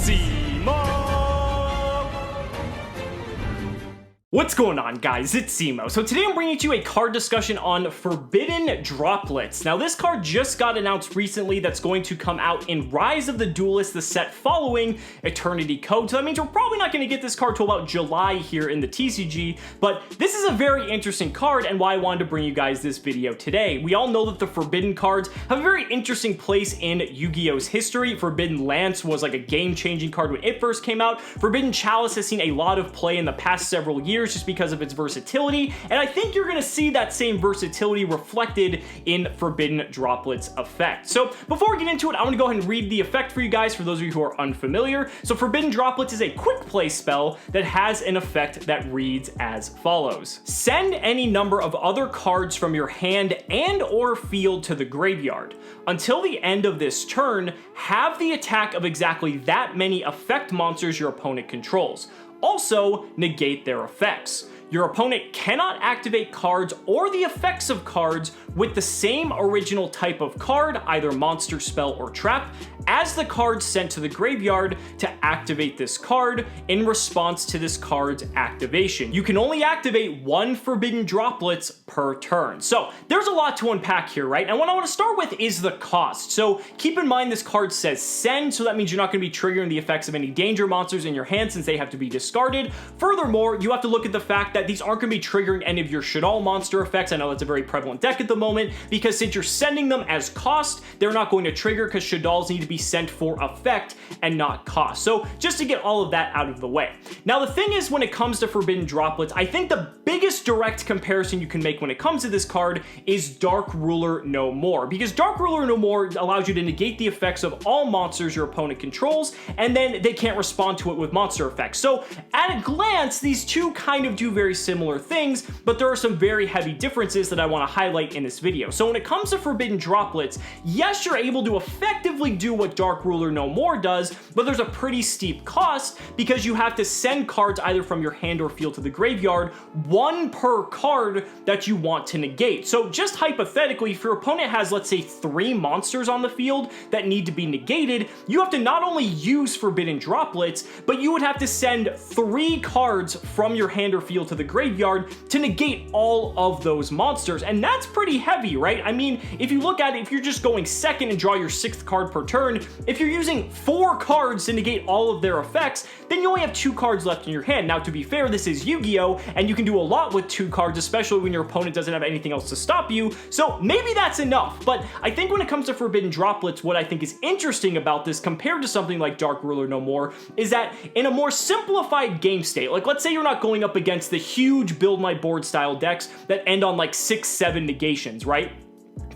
Cimoooooooo! What's going on, guys? It's Cimo. So today I'm bringing to you a card discussion on Forbidden Droplets. Now this card just got announced recently that's going to come out in Rise of the Duelist, the set following Eternity Code. So that means we're probably not going to get this card till about July here in the TCG, but this is a very interesting card and why I wanted to bring you guys this video today. We all know that the Forbidden cards have a very interesting place in Yu-Gi-Oh's history. Forbidden Lance was like a game-changing card when it first came out. Forbidden Chalice has seen a lot of play in the past several years just because of its versatility, and I think you're gonna see that same versatility reflected in Forbidden Droplets effect. So before we get into it, I want to go ahead and read the effect for you guys, for those of you who are unfamiliar. So Forbidden Droplets is a quick play spell that has an effect that reads as follows. Send any number of other cards from your hand and or field to the graveyard. Until the end of this turn, have the attack of exactly that many effect monsters your opponent controls. Also, negate their effects. Your opponent cannot activate cards or the effects of cards with the same original type of card, either monster, spell, or trap, as the card sent to the graveyard to activate this card in response to this card's activation. You can only activate one Forbidden Droplets per turn. So there's a lot to unpack here, right? And what I want to start with is the cost. So keep in mind this card says send, so that means you're not going to be triggering the effects of any danger monsters in your hand since they have to be discarded. Furthermore, you have to look at the fact that these aren't going to be triggering any of your Shaddoll monster effects. I know that's a very prevalent deck at the moment, because since you're sending them as cost, they're not going to trigger because Shaddolls need to be sent for effect and not cost. So just to get all of that out of the way. Now the thing is, when it comes to Forbidden Droplets, I think the biggest direct comparison you can make when it comes to this card is Dark Ruler No More, because Dark Ruler No More allows you to negate the effects of all monsters your opponent controls, and then they can't respond to it with monster effects. So at a glance, these two kind of do very similar things, but there are some very heavy differences that I want to highlight in this video. So when it comes to Forbidden Droplets, yes, you're able to effectively do what Dark Ruler No More does, but there's a pretty steep cost because you have to send cards either from your hand or field to the graveyard, one per card that you want to negate. So just hypothetically, if your opponent has, let's say, 3 monsters on the field that need to be negated, you have to not only use Forbidden Droplets, but you would have to send 3 cards from your hand or field to the graveyard to negate all of those monsters, and that's pretty heavy, right? I mean, if you look at it, if you're just going second and draw your 6th card per turn, if you're using 4 cards to negate all of their effects, then you only have 2 cards left in your hand. Now, to be fair, this is Yu-Gi-Oh, and you can do a lot with 2 cards, especially when your opponent doesn't have anything else to stop you, so maybe that's enough. But I think when it comes to Forbidden Droplets, what I think is interesting about this compared to something like Dark Ruler No More is that in a more simplified game state, like let's say you're not going up against the huge build my board style decks that end on like 6-7 negations, right?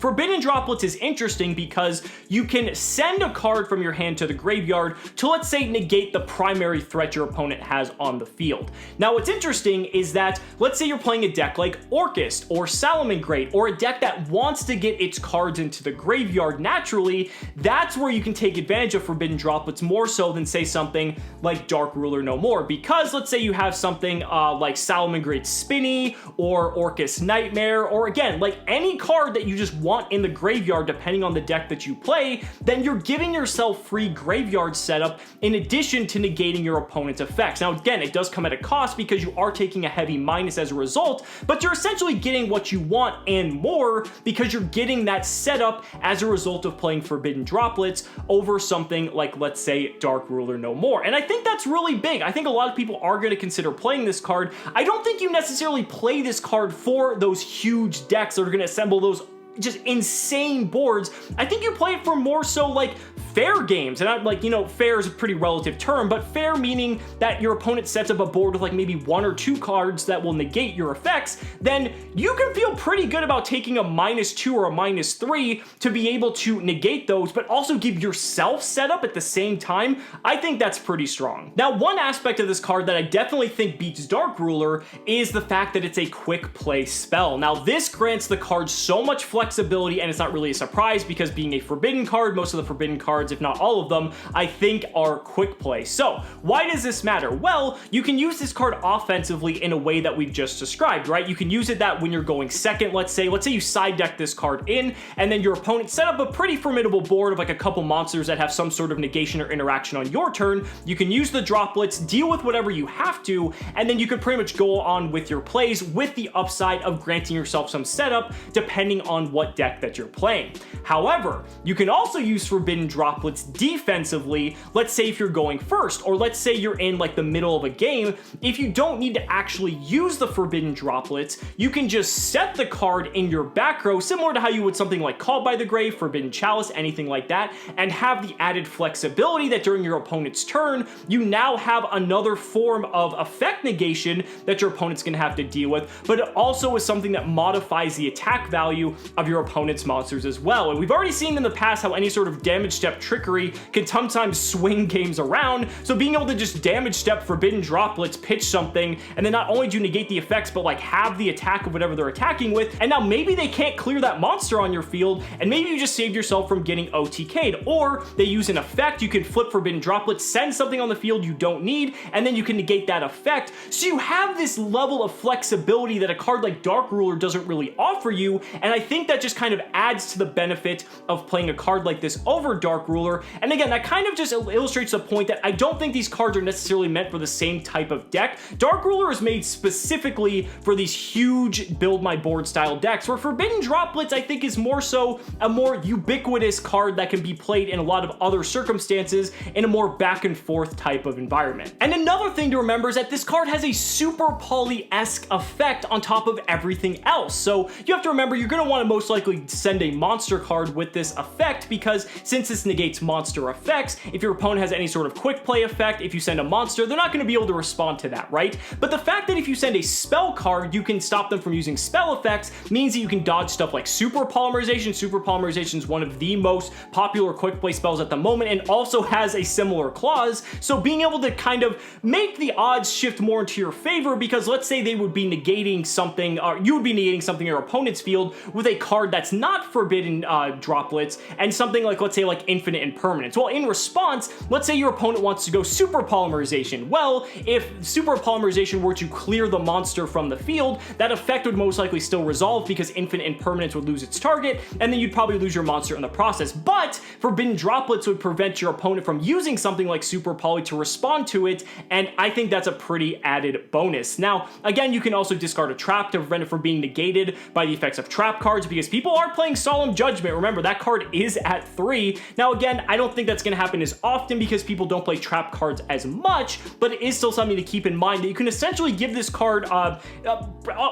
Forbidden Droplets is interesting because you can send a card from your hand to the graveyard to, let's say, negate the primary threat your opponent has on the field. Now, what's interesting is that, let's say you're playing a deck like Orcust or Salamangreat, or a deck that wants to get its cards into the graveyard naturally, that's where you can take advantage of Forbidden Droplets more so than, say, something like Dark Ruler No More, because let's say you have something like Salamangreat Spinny or Orcust Nightmare, or again, like any card that you just want in the graveyard depending on the deck that you play, then you're giving yourself free graveyard setup in addition to negating your opponent's effects. Now again, it does come at a cost because you are taking a heavy minus as a result, but you're essentially getting what you want and more because you're getting that setup as a result of playing Forbidden Droplets over something like, let's say, Dark Ruler No More. And I think that's really big. I think a lot of people are going to consider playing this card. I don't think you necessarily play this card for those huge decks that are going to assemble those just insane boards. I think you play it for more so like fair games, and I'm like, you know, fair is a pretty relative term, but fair meaning that your opponent sets up a board with like maybe 1 or 2 cards that will negate your effects, then you can feel pretty good about taking a -2 or a -3 to be able to negate those, but also give yourself setup at the same time. I think that's pretty strong. Now, one aspect of this card that I definitely think beats Dark Ruler is the fact that it's a quick play spell. Now, this grants the card so much flexibility, and it's not really a surprise because being a forbidden card, most of the forbidden cards cards, if not all of them, I think are quick play. So why does this matter? Well, you can use this card offensively in a way that we've just described, right? You can use it that when you're going second, let's say you side deck this card in, and then your opponent set up a pretty formidable board of like a couple monsters that have some sort of negation or interaction on your turn. You can use the droplets, deal with whatever you have to, and then you can pretty much go on with your plays with the upside of granting yourself some setup depending on what deck that you're playing. However, you can also use forbidden droplets defensively, let's say if you're going first, or let's say you're in like the middle of a game. If you don't need to actually use the forbidden droplets, you can just set the card in your back row, similar to how you would something like Called by the Grave, Forbidden Chalice, anything like that, and have the added flexibility that during your opponent's turn, you now have another form of effect negation that your opponent's gonna have to deal with, but it also is something that modifies the attack value of your opponent's monsters as well. And we've already seen in the past how any sort of damage step trickery can sometimes swing games around, so being able to just damage step forbidden droplets, pitch something, and then not only do you negate the effects, but like have the attack of whatever they're attacking with, and now maybe they can't clear that monster on your field, and maybe you just saved yourself from getting OTK'd, or they use an effect, you can flip forbidden droplets, send something on the field you don't need, and then you can negate that effect. So you have this level of flexibility that a card like Dark Ruler doesn't really offer you, and I think that just kind of adds to the benefit of playing a card like this over Dark Ruler. And again, that kind of just illustrates the point that I don't think these cards are necessarily meant for the same type of deck. Dark Ruler is made specifically for these huge build my board style decks, where Forbidden Droplets I think is more so a more ubiquitous card that can be played in a lot of other circumstances in a more back and forth type of environment. And another thing to remember is that this card has a super poly-esque effect on top of everything else. So you have to remember you're going to want to most likely send a monster card with this effect, because since this negates monster effects, if your opponent has any sort of quick play effect, if you send a monster, they're not going to be able to respond to that, right? But the fact that if you send a spell card, you can stop them from using spell effects means that you can dodge stuff like Super Polymerization. Super Polymerization is one of the most popular quick play spells at the moment and also has a similar clause. So being able to kind of make the odds shift more into your favor, because let's say they would be negating something, or you would be negating something in your opponent's field with a card that's not forbidden droplets, and something like, let's say, like Infinite Impermanence. Well, in response, let's say your opponent wants to go Super Polymerization. Well, if Super Polymerization were to clear the monster from the field, that effect would most likely still resolve because Infinite Impermanence would lose its target, and then you'd probably lose your monster in the process. But Forbidden Droplets would prevent your opponent from using something like Super Poly to respond to it, and I think that's a pretty added bonus. Now, again, you can also discard a trap to prevent it from being negated by the effects of trap cards, because people are playing Solemn Judgment. Remember, that card is at 3. Now, again, I don't think that's going to happen as often because people don't play trap cards as much, but it is still something to keep in mind that you can essentially give this card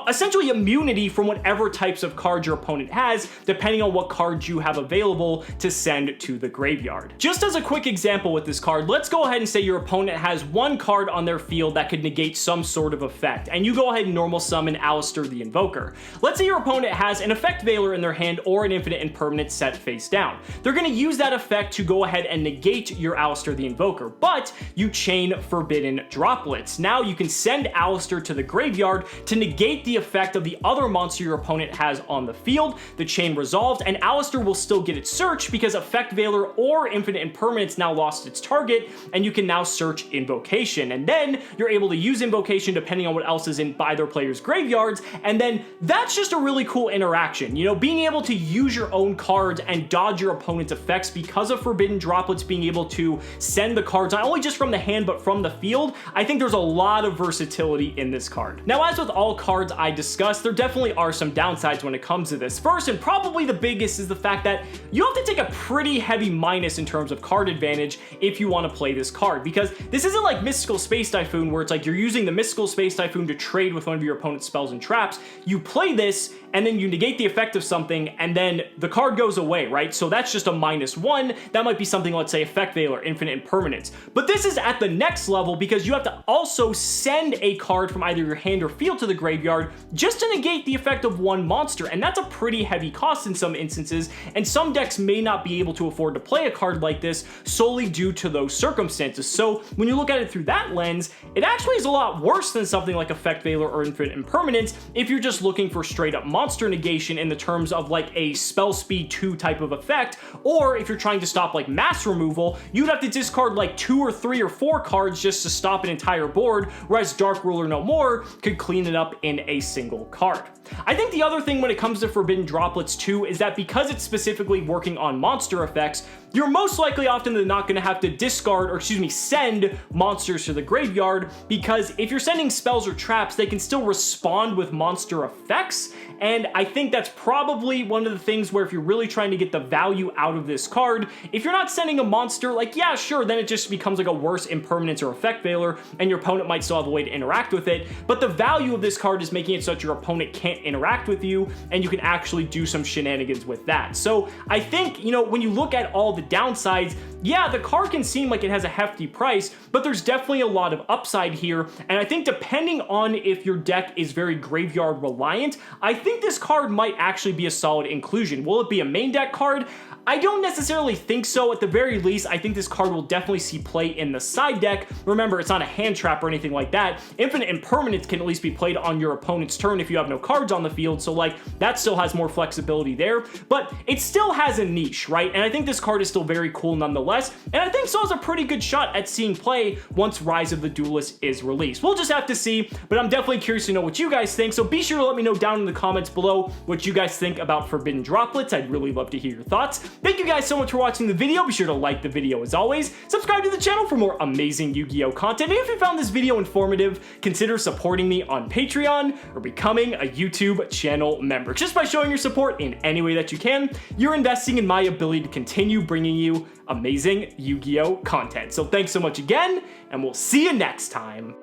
essentially immunity from whatever types of cards your opponent has, depending on what cards you have available to send to the graveyard. Just as a quick example with this card, let's go ahead and say your opponent has one card on their field that could negate some sort of effect, and you go ahead and normal summon Alistair the Invoker. Let's say your opponent has an Effect Veiler in their hand or an Infinite Impermanence set face down. They're going to use that effect to go ahead and negate your Alistair the Invoker, but you chain Forbidden Droplets. Now you can send Alistair to the graveyard to negate the effect of the other monster your opponent has on the field. The chain resolved, and Alistair will still get its search because Effect Veiler or Infinite Impermanence now lost its target, and you can now search Invocation. And then you're able to use Invocation depending on what else is in either player's graveyards, and then that's just a really cool interaction. You know, being able to use your own cards and dodge your opponent's effects because of Forbidden Droplets being able to send the cards not only just from the hand but from the field, I think there's a lot of versatility in this card. Now, as with all cards I discussed, there definitely are some downsides when it comes to this. First, and probably the biggest, is the fact that you have to take a pretty heavy minus in terms of card advantage if you want to play this card, because this isn't like Mystical Space Typhoon where it's like you're using the Mystical Space Typhoon to trade with one of your opponent's spells and traps. You play this and then you negate the effect of something, and then the card goes away, right? So that's just a -1. That might be something, let's say, Effect Veiler, Infinite Impermanence. But this is at the next level because you have to also send a card from either your hand or field to the graveyard just to negate the effect of one monster, and that's a pretty heavy cost in some instances, and some decks may not be able to afford to play a card like this solely due to those circumstances. So when you look at it through that lens, it actually is a lot worse than something like Effect Veiler or Infinite Impermanence if you're just looking for straight up monster negation in the terms of like a spell speed 2 type of effect, or if you're trying to stop like mass removal, you'd have to discard like 2 or 3 or 4 cards just to stop an entire board, whereas Dark Ruler No More could clean it up in a single card. I think the other thing when it comes to Forbidden Droplets too is that because it's specifically working on monster effects, you're most likely often than not going to have to discard, or excuse me, send monsters to the graveyard, because if you're sending spells or traps, they can still respond with monster effects, and I think that's probably one of the things where if you're really trying to get the value out of this card, if you're not sending a monster, like, yeah, sure, then it just becomes like a worse impermanence or effect veiler, and your opponent might still have a way to interact with it, but the value of this card is making it so that your opponent can't interact with you, and you can actually do some shenanigans with that. So I think, you know, when you look at all the downsides, yeah, the card can seem like it has a hefty price, but there's definitely a lot of upside here, and I think depending on if your deck is very graveyard reliant, I think this card might actually be a solid inclusion. Will it be a main deck card? I don't necessarily think so. At the very least, I think this card will definitely see play in the side deck. Remember, it's not a hand trap or anything like that. Infinite Impermanence can at least be played on your opponent's turn if you have no cards on the field, so like, that still has more flexibility there, but it still has a niche, right? And I think this card is still very cool nonetheless, and I think so has a pretty good shot at seeing play once Rise of the Duelist is released. We'll just have to see, but I'm definitely curious to know what you guys think, so be sure to let me know down in the comments below what you guys think about Forbidden Droplets. I'd really love to hear your thoughts. Thank you guys so much for watching the video. Be sure to like the video as always, subscribe to the channel for more amazing Yu-Gi-Oh content, and if you found this video informative, consider supporting me on Patreon or becoming a YouTube channel member. Just by showing your support in any way that you can, you're investing in my ability to continue bringing you amazing Yu-Gi-Oh content. So thanks so much again, and we'll see you next time.